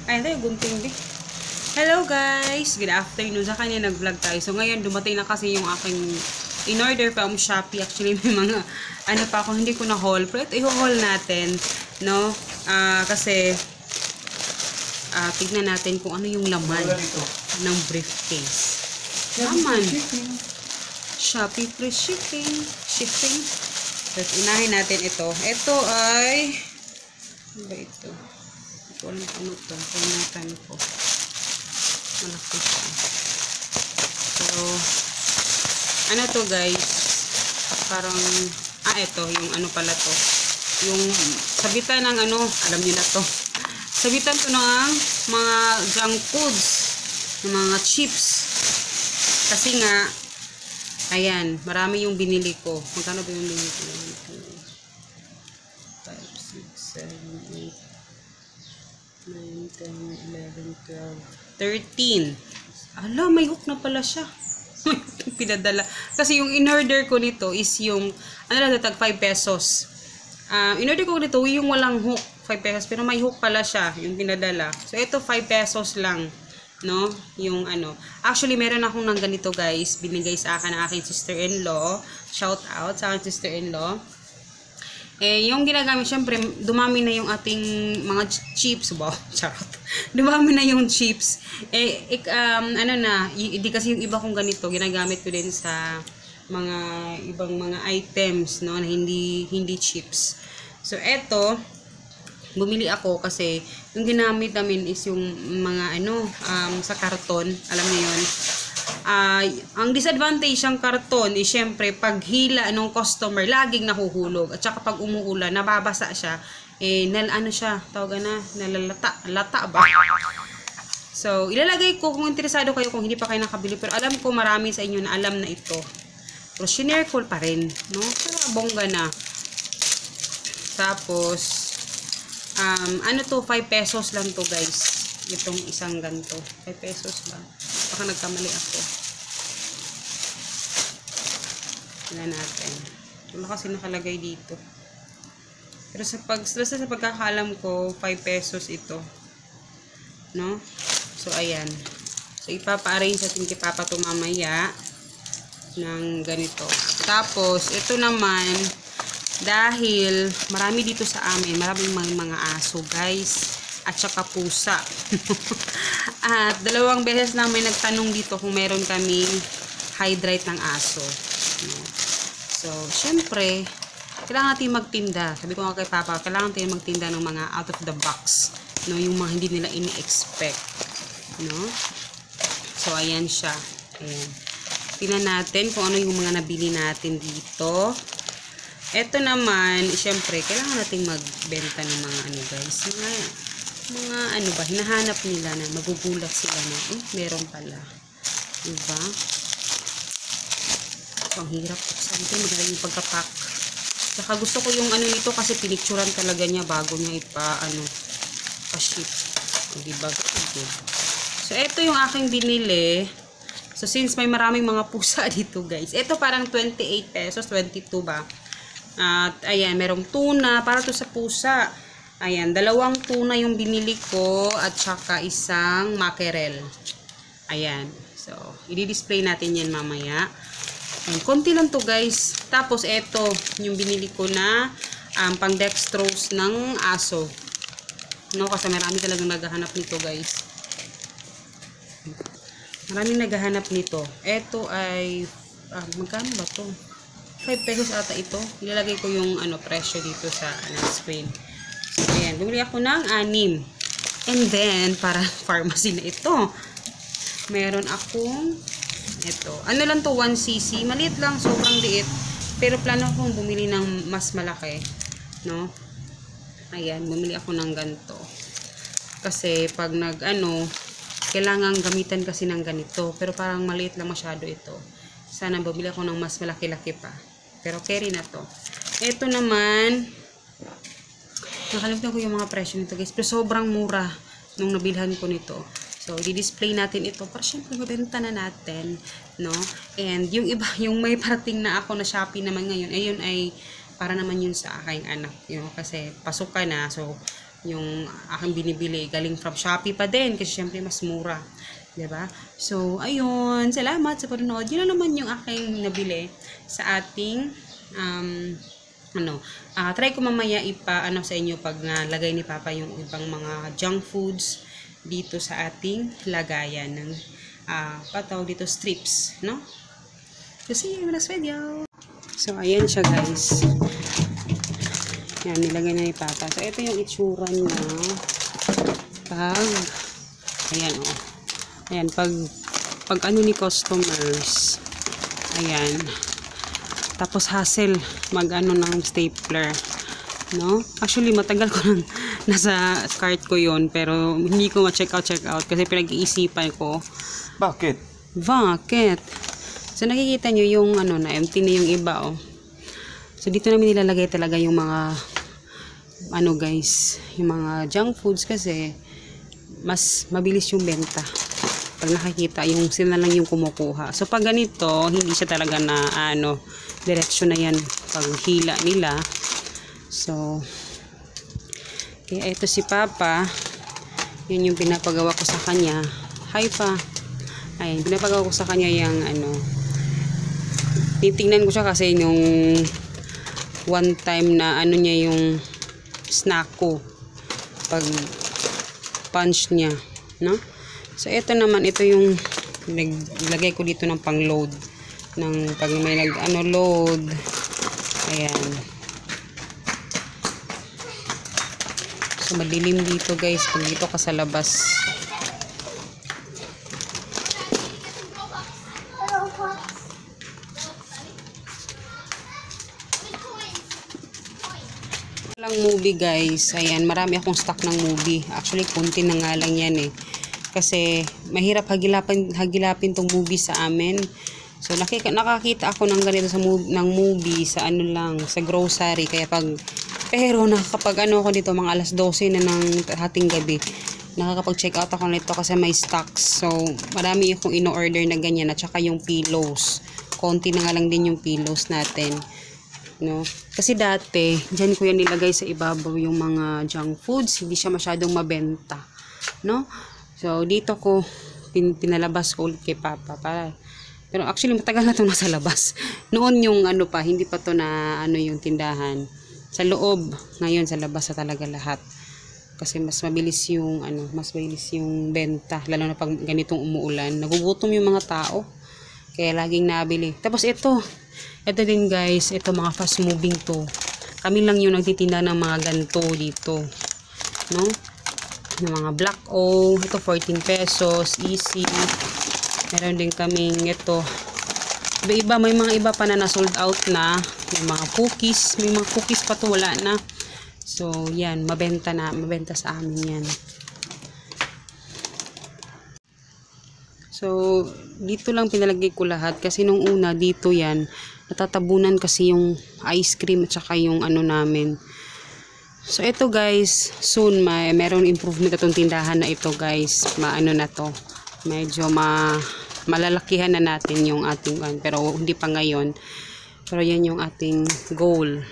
Ay, tayo, gunting di. Hello guys! Good afternoon. Sa kanya nag-vlog tayo. So ngayon, dumating na kasi yung aking in-order from Shopee. Actually, may mga ano pa ako, hindi ko na haul. Pero ito, i-haul natin. No? Kasi, tignan natin kung ano yung laman ng briefcase. Laman. Shopee free shipping. So, unahin natin ito. Ito ay, ano ba ito? Ito alam ko ano ito. Pagnatin ko. Malaki siya. So, ano to guys? Parang, ito. Yung ano pala to. Yung sabitan ng ano, alam niyo na to. Sabitan to ng mga junk foods. Ng mga chips. Kasi nga, ayan, marami yung binili ko. Magkano ba yung binili ko? 5, 6, 7, 8, 9, 10, 11, 12, 13. Ala, may hook na pala siya. Pinadala. Kasi yung in-order ko nito is yung, ano lang, 5 pesos. In-order ko nito yung walang hook, 5 pesos. Pero may hook pala siya, yung pinadala. So, ito 5 pesos lang. No? Yung ano. Actually, meron akong ng ganito guys. Binigay sa akin ng aking sister-in-law. Shout out sa aking sister-in-law. Yung ginagamit, syempre, dumami na yung ating mga chips. Wow, charot. Dumami na yung chips. Ano na, hindi kasi yung iba kong ganito, ginagamit ko din sa mga ibang mga items, no, na hindi chips. So, eto, bumili ako kasi yung ginamit namin is yung mga ano, sa karton, alam niyo yun. Ang disadvantage ng karton is syempre pag hila ng customer laging nahuhulog at saka pag umuulan nababasa siya, ano siya, tawagan na, nalalata ba? So, ilalagay ko kung interesado kayo kung hindi pa kayo nakabili, pero alam ko marami sa inyo na alam na ito. Pero shinare ko pa rin, no? Pero bongga na. Tapos, ano to, 5 pesos lang to guys. Itong isang ganito. 5 pesos lang. Baka nagkamali ako. Tignan natin. Wala kasi nakalagay dito. Pero sa pagkakaalam ko, 5 pesos ito. No? So, ayan. So, ipapa-arrange natin kay Papa to mamaya ng ganito. Tapos, ito naman, dahil marami dito sa amin, maraming mga aso guys, at saka pusa. At 2 beses namin nagtanong dito kung meron kaming hydrate ng aso. So, syempre, kailangan natin magtinda. Sabi ko nga kay Papa, kailangan natin magtinda ng mga out of the box, no, yung mga hindi nila ini-expect, no? So, ayan siya. Ayan. Tingnan natin kung ano yung mga nabili natin dito. Ito naman, syempre, kailangan nating magbenta ng mga ano guys, mga ano ba, hinahanap nila na magugulat sila na, meron pala. Diba? So, ang hirap. Siyempre, magaling yung pagkapak. Saka gusto ko yung ano nito kasi pinicturan talaga niya bago niya pa-ship. Diba? Good. So, ito yung aking binili. So, since may maraming mga pusa dito guys. Ito parang 28 pesos, 22 ba? At ayan, merong tuna para to sa pusa. Ayan, 2 tuna yung binili ko at saka isang mackerel. Ayan. So, i-display natin yan mamaya. Ayan, konti lang to guys. Tapos eto, yung binili ko na pang dextrose ng aso. No, kasi marami talagang naghahanap nito guys. Maraming naghahanap nito. Eto ay magkano ba to? 5 pesos ata ito. Ilalagay ko yung presyo dito sa screen. So, ayan. Bumili ako ng 6. And then, para pharmacy na ito. Meron akong ito. Ano lang to, 1cc. Maliit lang, sobrang liit. Pero plano akong bumili ng mas malaki. No? Ayan. Bumili ako ng ganito. Kasi, pag kailangan gamitan kasi ng ganito. Pero parang maliit lang masyado ito. Sana bumili ako ng mas malaki-laki pa. Pero carry na to. Ito naman, nakalimutan ko yung mga presyo nito guys. Pero sobrang mura nung nabilhan ko nito. So, i-display natin ito para syempre mabenta na natin. No? And yung iba, yung may parating na ako na Shopee naman ngayon, ayun ay para naman yun sa aking anak. Kasi pasukan na. So, yung aking binibili galing from Shopee pa din kasi syempre mas mura, 'di ba? So ayun, salamat sa panonood. Yun na naman yung aking nabili sa ating try ko mamaya ipa sa inyo pag nalagay ni Papa yung ibang mga junk foods dito sa ating lagayan ng pataw dito strips, no? So see you in the next video. So ayan siya guys. Yan, nilagay na ni Papa. So, ito yung itsura niya. Ayan, oh. Ayan, pag ano ni customers. Ayan. Tapos, hassle, mag-ano ng stapler. No? Actually, matagal ko nang nasa cart ko yon pero hindi ko ma-check out kasi pinag-iisipan ko. Bakit? So, nakikita nyo yung na empty na yung iba, oh. So, dito namin nilalagay talaga yung mga, guys, yung mga junk foods kasi mas mabilis yung benta. Pag nakikita, yung sila lang yung kumukuha. So, pag ganito, hindi siya talaga na, diretsyo na yan pag hila nila. So, kaya ito si Papa, yun yung pinapagawa ko sa kanya. Hi pa. Ayun, pinapagawa ko sa kanya yung, titingnan ko siya kasi yung one time na niya yung snack ko pag punch niya, no? So ito naman, ito yung naglagay ko dito ng pang-load ng pag may load. Ayan. So madilim dito guys pag dito ka sa labas. Lang movie guys. Ayan, marami akong stock ng movie. Actually, konti na nga lang yan eh. Kasi mahirap hagilapin tong movie sa amin. So nakakita ako ng ganito ng movie sa sa grocery kaya pero nakakapag ako dito mga alas 12 na ng hating gabi. Nakakapag-check out ako nito kasi may stocks. So marami akong ino-order na ganyan at saka yung pillows. Konti na nga lang din yung pillows natin. No? Kasi dati, diyan ko yan nilagay sa ibabaw yung mga junk foods, hindi siya masyadong mabenta, no? So dito ko pinalabas ko ulit kay Papa pero actually matagal na 'tong nasa labas. Noon yung hindi pa to na yung tindahan. Sa loob, ngayon sa labas na talaga lahat. Kasi mas mabilis yung benta, lalo na pag ganitong umuulan. Nagugutom yung mga tao. Kaya laging nabili. Tapos ito din guys, ito mga fast moving to. Kami lang yung nagtitinda ng mga ganito dito. No? Yung mga black O, ito 14 pesos, easy. Meron din kaming ito. Iba, may mga iba pa na sold out na. May mga cookies, pa to, wala na. So, yan, mabenta sa amin yan. So, dito lang pinalagay ko lahat kasi nung una dito yan, natatabunan kasi yung ice cream at saka yung namin. So, ito guys, soon meron improvement itong tindahan na ito guys. Na to. Medyo malalakihan na natin yung ating pero hindi pa ngayon. Pero yan yung ating goal.